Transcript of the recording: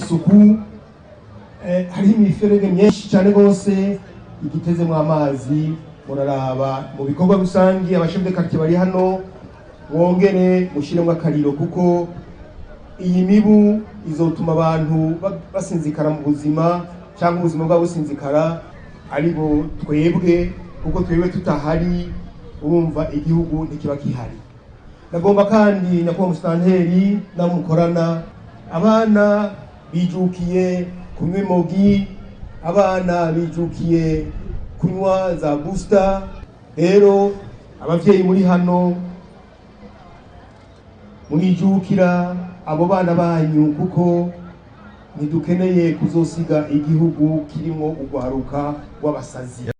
isuku hari imiferege myinshi cyane gose igitezemo amazi muraraba mu bikorwa rusangi abashefu de quartier bari hano wongere mushiremo akariro kuko iyi mibu izotuma abantu basinzikara mu buzima cyangwa ubuzima bwabo businzikara aribo twebwe kuko twebwe tutahari urumva igihugu ntikiba kihari. Nagomba kandi nyakubahwa musitanteri namukorana abana bijukiye kunywa imogi, abana bijukiye kunywa za booster. Rero abavyeyi muri hano murijukira abo bana banyu kuko ntidukeneye kuzosiga igihugu kirimo ugwaruka w'abasazi.